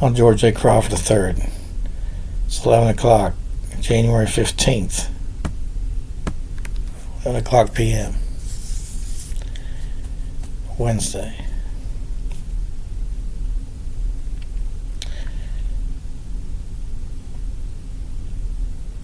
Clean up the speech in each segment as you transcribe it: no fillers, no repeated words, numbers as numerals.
on George A. Crawford III. It's 11 o'clock, January 15th, 11 o'clock p.m., Wednesday.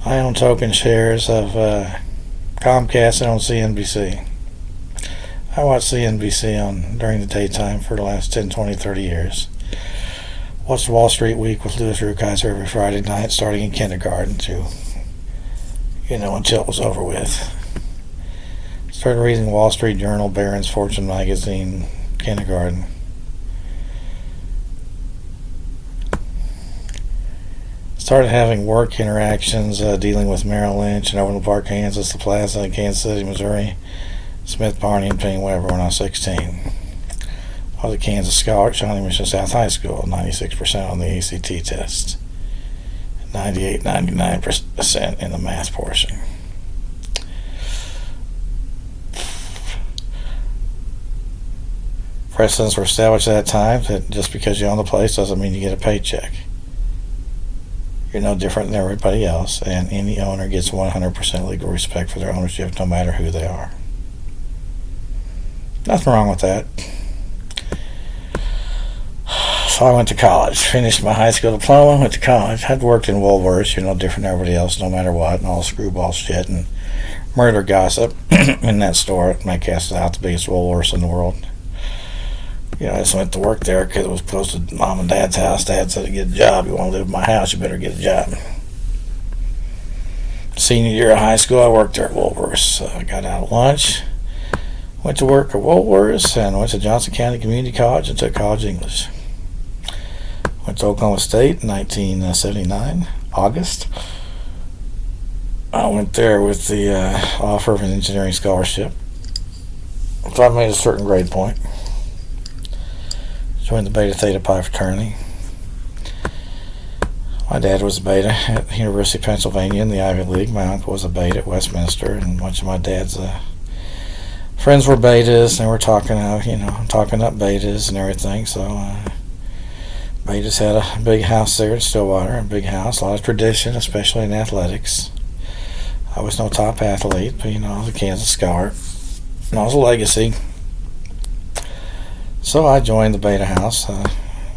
I own token shares of Comcast and on CNBC. I watch CNBC during the daytime for the last 10, 20, 30 years. Watched Wall Street Week with Louis Rukeyser every Friday night, starting in kindergarten until it was over with. Started reading Wall Street Journal, Barron's, Fortune magazine, kindergarten. Started having work interactions dealing with Merrill Lynch in Overland Park, Kansas, the Plaza in Kansas City, Missouri, Smith, Barney, and Penny Weber when I was 16. I was a Kansas scholar at Shawnee Mission South High School, 96% on the ACT test, 98, 99% in the math portion. Precedents were established at that time that just because you own the place doesn't mean you get a paycheck. You're no different than everybody else, and any owner gets 100% legal respect for their ownership no matter who they are. Nothing wrong with that. So I went to college, finished my high school diploma, went to college. I'd worked in Woolworths, different than everybody else, no matter what, and all screwball shit and murder gossip in that store at Metcalf South, the biggest Woolworths in the world. I just went to work there because it was close to Mom and Dad's house. Dad said to get a job. You want to live in my house, you better get a job. Senior year of high school, I worked there at Woolworths. I got out at lunch, went to work at Woolworths, and went to Johnson County Community College and took college English. Went to Oklahoma State in 1979, August. I went there with the offer of an engineering scholarship. So I made a certain grade point. Joined the Beta Theta Pi fraternity. My dad was a Beta at the University of Pennsylvania in the Ivy League. My uncle was a Beta at Westminster, and a bunch of my dad's friends were Betas, and they were talking up Betas and everything. So Betas had a big house there in Stillwater, a big house, a lot of tradition, especially in athletics. I was no top athlete, but I was a Kansas scholar, and I was a legacy. So I joined the Beta House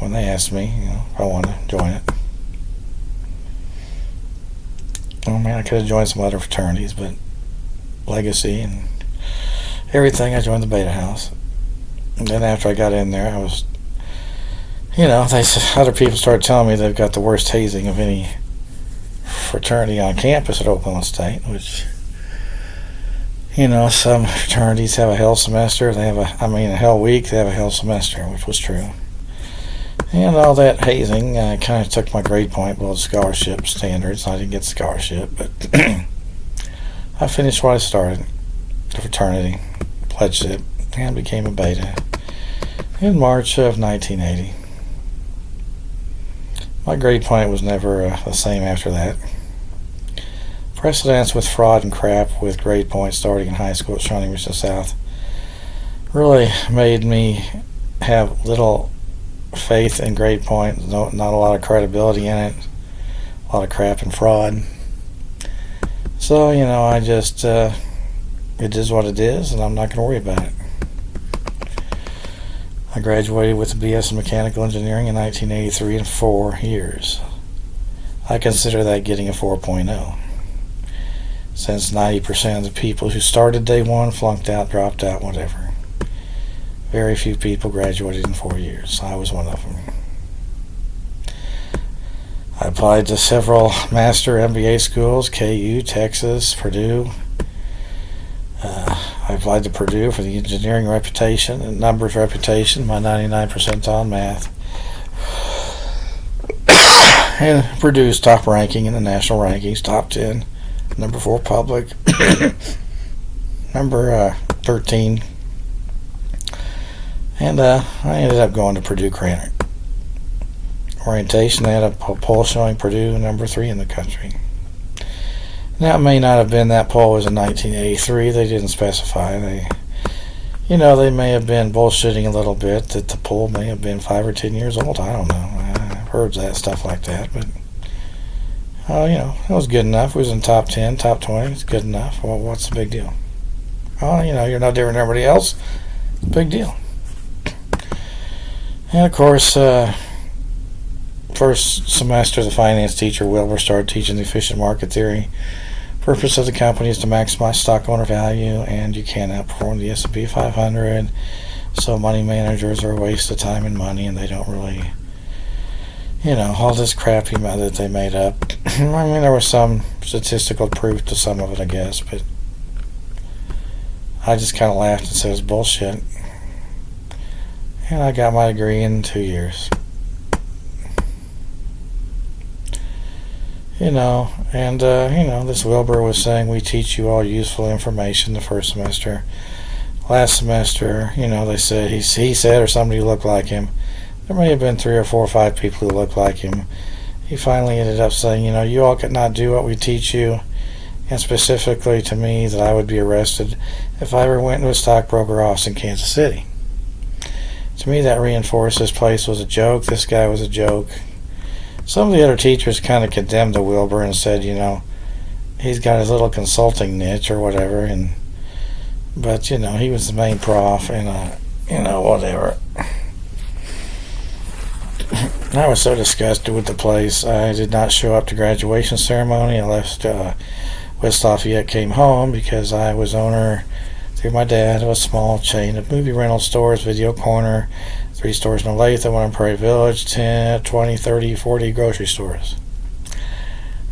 when they asked me if I wanted to join it. I could have joined some other fraternities, but legacy and everything, I joined the Beta House. And then after I got in there, I was, other people started telling me they've got the worst hazing of any fraternity on campus at Oklahoma State, which, some fraternities have a hell semester. They have a hell week. They have a hell semester, which was true. And all that hazing kind of took my grade point below the scholarship standards. I didn't get the scholarship, but I finished what I started, the fraternity, pledged it, and became a Beta in March of 1980. My grade point was never the same after that. Precedents with fraud and crap with grade points starting in high school at Shawnee Mission South really made me have little faith in grade point, not a lot of credibility in it, a lot of crap and fraud. So, I just, it is what it is, and I'm not going to worry about it. I graduated with a BS in Mechanical Engineering in 1983 in 4 years. I consider that getting a 4.0. Since 90% of the people who started day one flunked out, dropped out, whatever. Very few people graduated in 4 years. I was one of them. I applied to several master MBA schools, KU, Texas, Purdue. I applied to Purdue for the engineering reputation and numbers reputation, my 99 percentile in math. And Purdue's top ranking in the national rankings, top 10. Number 4 public. Number 13. And I ended up going to Purdue Krannert. Orientation, they had a poll showing Purdue number 3 in the country. Now, it may not have been that poll was in 1983. They didn't specify. They may have been bullshitting a little bit that the poll may have been 5 or 10 years old. I don't know. heard that stuff like that, but it was good enough. We was in top 10, top 20. It's good enough. Well, what's the big deal? Oh, you're no different than everybody else. Big deal. And of course, first semester as a finance teacher, Wilbur started teaching the efficient market theory. Purpose of the company is to maximize stock owner value, and you can't outperform the S&P 500. So money managers are a waste of time and money, and they don't really, all this crap that they made up. I mean, there was some statistical proof to some of it, I guess, but I just kind of laughed and said it's bullshit. And I got my degree in 2 years. This Wilbur was saying we teach you all useful information the first semester. Last semester, they said, he said, or somebody who looked like him. There may have been 3 or 4 or 5 people who looked like him. He finally ended up saying, you all could not do what we teach you, and specifically to me that I would be arrested if I ever went to a stockbroker office in Kansas City. To me, that reinforced this place was a joke. This guy was a joke. Some of the other teachers kind of condemned the Wilbur and said, he's got his little consulting niche or whatever, but he was the main prof, and whatever. I was so disgusted with the place. I did not show up to graduation ceremony. I left West Lafayette, came home because I was owner through my dad of a small chain of movie rental stores, Video Corner, 3 stores in Olathe, 1 in Prairie Village, 10, 20, 30, 40 grocery stores.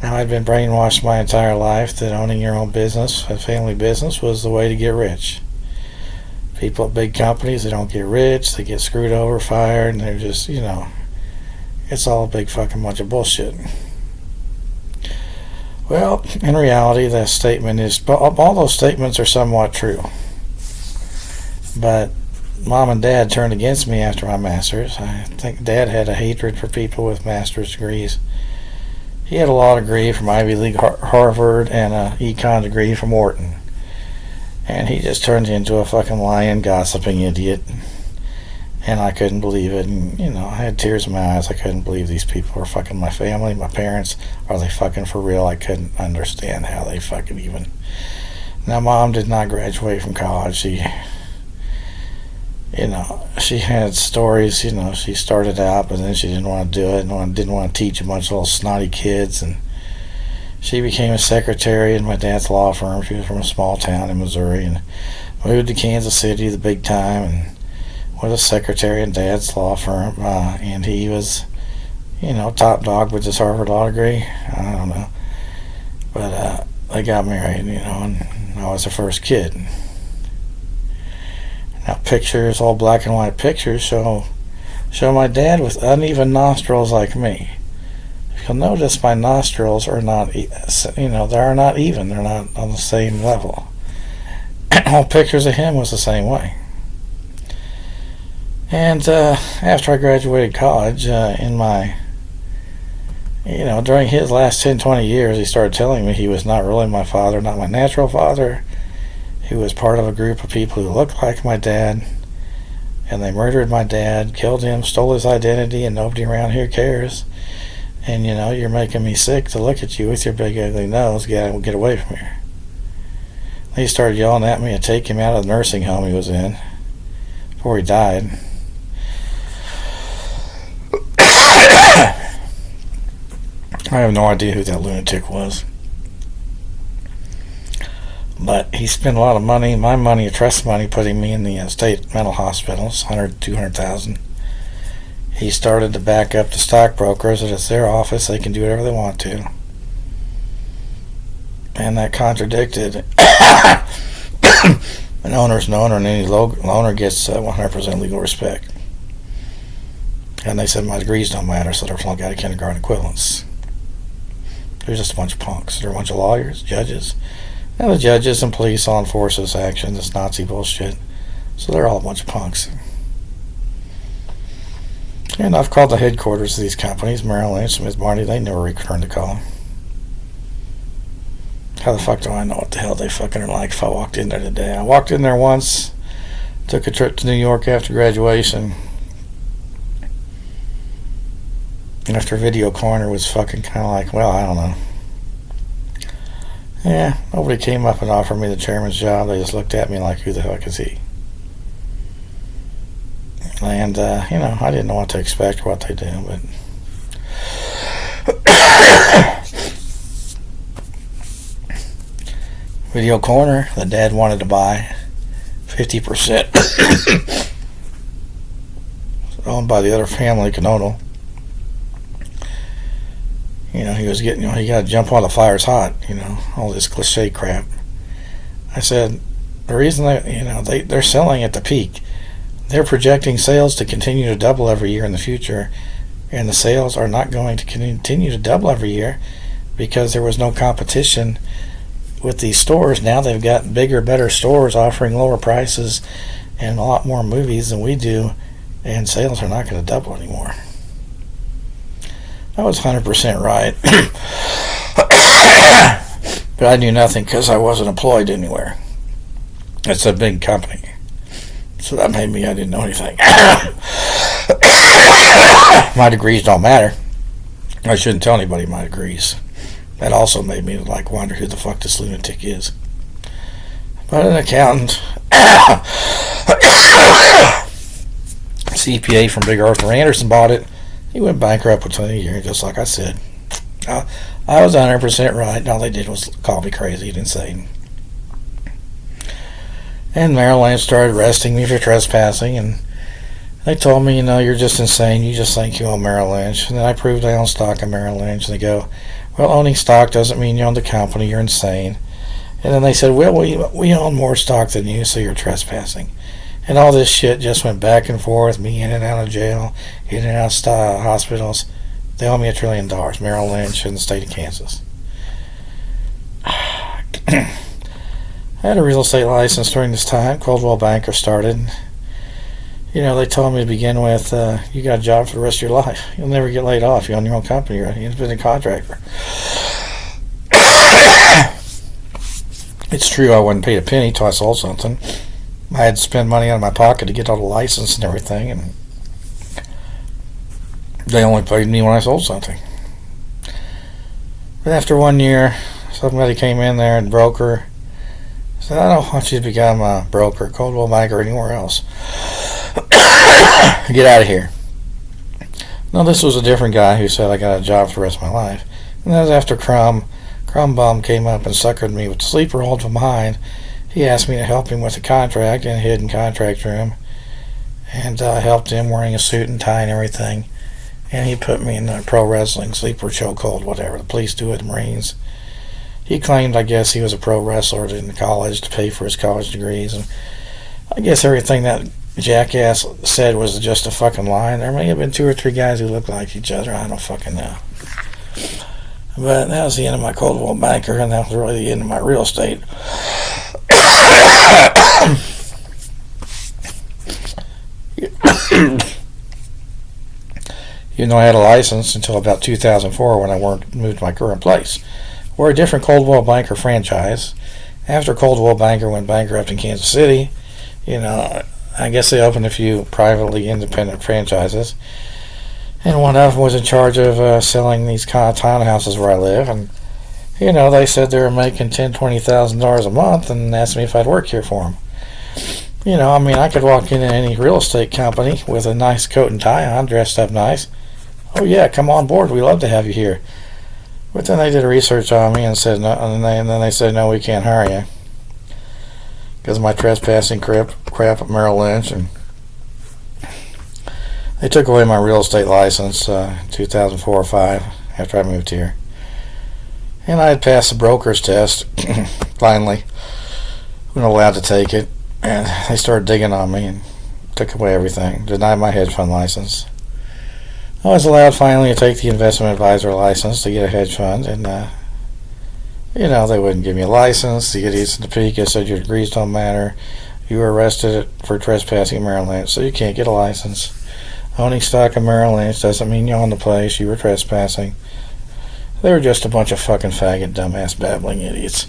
Now, I'd been brainwashed my entire life that owning your own business, a family business, was the way to get rich. People at big companies, they don't get rich, they get screwed over, fired, and they're just, it's all a big fucking bunch of bullshit. Well, in reality, that statement is, all those statements are somewhat true. But Mom and Dad turned against me after my master's. I think Dad had a hatred for people with master's degrees. He had a law degree from Ivy League Harvard and an econ degree from Wharton. And he just turned into a fucking lying, gossiping idiot. And I couldn't believe it. And, I had tears in my eyes. I couldn't believe these people were fucking my family, my parents. Are they fucking for real? I couldn't understand how they fucking even... Now, Mom did not graduate from college. She had stories, she started out, but then she didn't want to do it and didn't want to teach a bunch of little snotty kids. And she became a secretary in my dad's law firm. She was from a small town in Missouri and moved to Kansas City, the big time, and was a secretary in Dad's law firm, and he was, top dog with his Harvard law degree. I don't know, but they got married, and I was the first kid. Now pictures, all black and white pictures, show my dad with uneven nostrils like me. If you'll notice, my nostrils are not, they are not even. They're not on the same level. All pictures of him was the same way. And after I graduated college, during his last 10, 20 years, he started telling me he was not really my father, not my natural father. He was part of a group of people who looked like my dad, and they murdered my dad, killed him, stole his identity, and nobody around here cares. And, you're making me sick to look at you with your big ugly nose. Get away from here. He started yelling at me to take him out of the nursing home he was in before he died. I have no idea who that lunatic was. But he spent a lot of money, my money, trust money, putting me in the state mental hospitals, $200,000. He started to back up the stockbrokers that it's their office, they can do whatever they want to. And that contradicted an owner's an owner, and any owner gets 100% legal respect. And they said my degrees don't matter, so they're flunk out of kindergarten equivalents. They're just a bunch of punks. They're a bunch of lawyers, judges. And the judges and police all enforce this action, this Nazi bullshit. So they're all a bunch of punks. And I've called the headquarters of these companies, Merrill Lynch, Smith Barney. They never returned the call. How the fuck do I know what the hell they fucking are like if I walked in there today? I walked in there once, took a trip to New York after graduation. after Video Corner was fucking kind of like, well, I don't know. Yeah, nobody came up and offered me the chairman's job. They just looked at me like, who the heck is he? And, I didn't know what to expect or what they do, but... Video Corner, the dad wanted to buy 50%. Owned by the other family, Canodal. He was getting, you got to jump while the fire's hot, all this cliche crap. I said, the reason they're selling at the peak, they're projecting sales to continue to double every year in the future, and the sales are not going to continue to double every year because there was no competition with these stores. Now they've got bigger, better stores offering lower prices and a lot more movies than we do, and sales are not going to double anymore. I was 100% right. But I knew nothing because I wasn't employed anywhere. It's a big company. So that made me, I didn't know anything. My degrees don't matter. I shouldn't tell anybody my degrees. That also made me wonder who the fuck this lunatic is. But an accountant, CPA from Big Arthur Anderson bought it. He went bankrupt within a year, just like I said. I was 100% right. All they did was call me crazy and insane. And Merrill Lynch started arresting me for trespassing, and they told me, you're just insane. You just think you own Merrill Lynch. And then I proved I own stock in Merrill Lynch. And they go, well, owning stock doesn't mean you own the company. You're insane. And then they said, well, we own more stock than you, so you're trespassing. And all this shit just went back and forth, me in and out of jail, in and out of hospitals. They owe me $1 trillion, Merrill Lynch in the state of Kansas. I had a real estate license during this time. Coldwell Banker started. They told me to begin with, you got a job for the rest of your life. You'll never get laid off. You own your own company. You're an independent contractor. It's true I wasn't paid a penny till I sold something. I had to spend money out of my pocket to get all the license and everything, and they only paid me when I sold something. But after 1 year, somebody came in there and broker. Said, I don't want you to become a broker, Coldwell Banker, or anywhere else. Get out of here. No, this was a different guy who said I got a job for the rest of my life. And that was after Crumb Bum came up and suckered me with the sleeper hold from behind. He asked me to help him with a contract in a hidden contract room, and I helped him wearing a suit and tie and everything, and he put me in the pro wrestling, sleeper chokehold, whatever the police do at the Marines. He claimed, I guess, he was a pro wrestler in college to pay for his college degrees, and I guess everything that jackass said was just a fucking lie. There may have been 2 or 3 guys who looked like each other, I don't fucking know. But that was the end of my Coldwell Banker, and that was really the end of my real estate. Even though I had a license until about 2004 when I moved to my current place. We're a different Coldwell Banker franchise. After Coldwell Banker went bankrupt in Kansas City, I guess they opened a few privately independent franchises. And one of them was in charge of selling these kind of townhouses where I live. And, they said they were making $10,000, $20,000 a month and asked me if I'd work here for them. I could walk into any real estate company with a nice coat and tie on, dressed up nice. Oh, yeah, come on board. We'd love to have you here. But then they did research on me and said no, and then they said, no, we can't hire you because of my trespassing crap at Merrill Lynch. And they took away my real estate license 2004 or 5 after I moved here. And I had passed the broker's test, finally. I wasn't allowed to take it. And they started digging on me and took away everything. Denied my hedge fund license. I was allowed finally to take the investment advisor license to get a hedge fund. And, they wouldn't give me a license. The idiots in Topeka said your degrees don't matter. You were arrested for trespassing in Merrill Lynch, so you can't get a license. Owning stock in Merrill Lynch doesn't mean you own the place. You were trespassing. They were just a bunch of fucking faggot, dumbass, babbling idiots.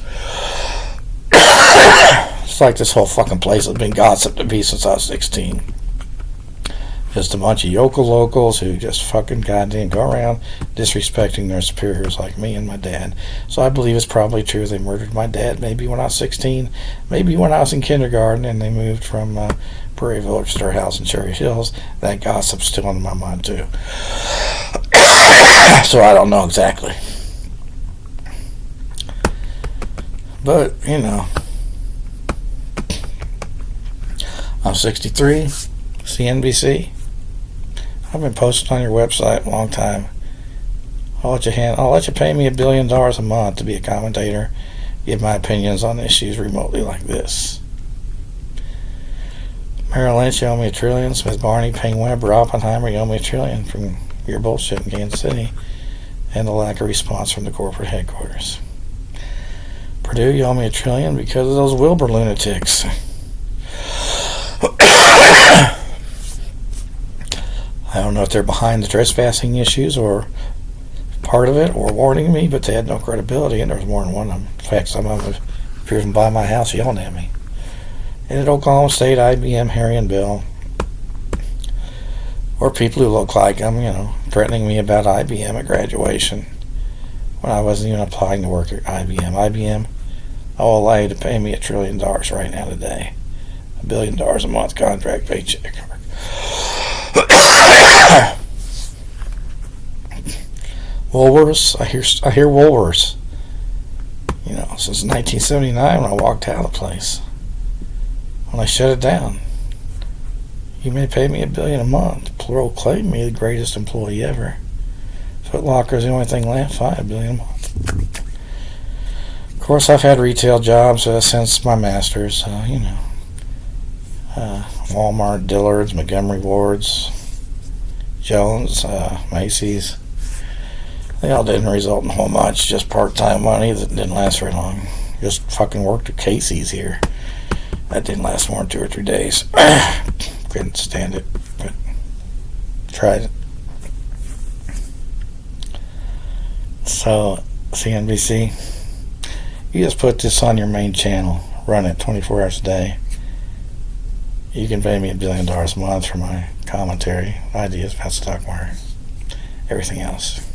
It's like this whole fucking place has been gossiped to be since I was 16. just a bunch of yokel locals who just fucking goddamn go around disrespecting their superiors like me and my dad. So I believe it's probably true they murdered my dad maybe when I was 16, maybe when I was in kindergarten, and they moved from Prairie Village to their house in Cherry Hills. That gossip's still in my mind too. So I don't know exactly. But, you know, I'm 63, CNBC. I've been posting on your website a long time. I'll let you pay me $1 billion a month to be a commentator, give my opinions on issues remotely like this. Merrill Lynch, you owe me $1 trillion. Smith Barney, Payne Webber, Oppenheimer, you owe me $1 trillion from your bullshit in Kansas City and the lack of response from the corporate headquarters. Purdue, you owe me $1 trillion because of those Wilbur lunatics. I don't know if they're behind the trespassing issues or part of it or warning me, but they had no credibility, and there was more than one of them. In fact, some of them appeared from by my house yelling at me. And at Oklahoma State, IBM, Harry and Bill, or people who look like them, you know, threatening me about IBM at graduation when I wasn't even applying to work at IBM. IBM, I will allow you to pay me $1 trillion right now today. $1 billion a month contract paycheck. Woolworths, I hear Woolworths. You know, since 1979 when I walked out of the place. When I shut it down. You may pay me $1 billion a month. Proclaim me the greatest employee ever. Foot Locker's the only thing left. Fine, $1 billion a month. Of course, I've had retail jobs since my master's. You know, Walmart, Dillard's, Montgomery Ward's, Jones, Macy's. They all didn't result in a whole much. Just part-time money that didn't last very long. Just fucking worked at Casey's here. That didn't last more than 2 or 3 days. Couldn't stand it, but tried it. So, CNBC, you just put this on your main channel, run it 24 hours a day. You can pay me $1 billion a month for my commentary, ideas about stock market, everything else.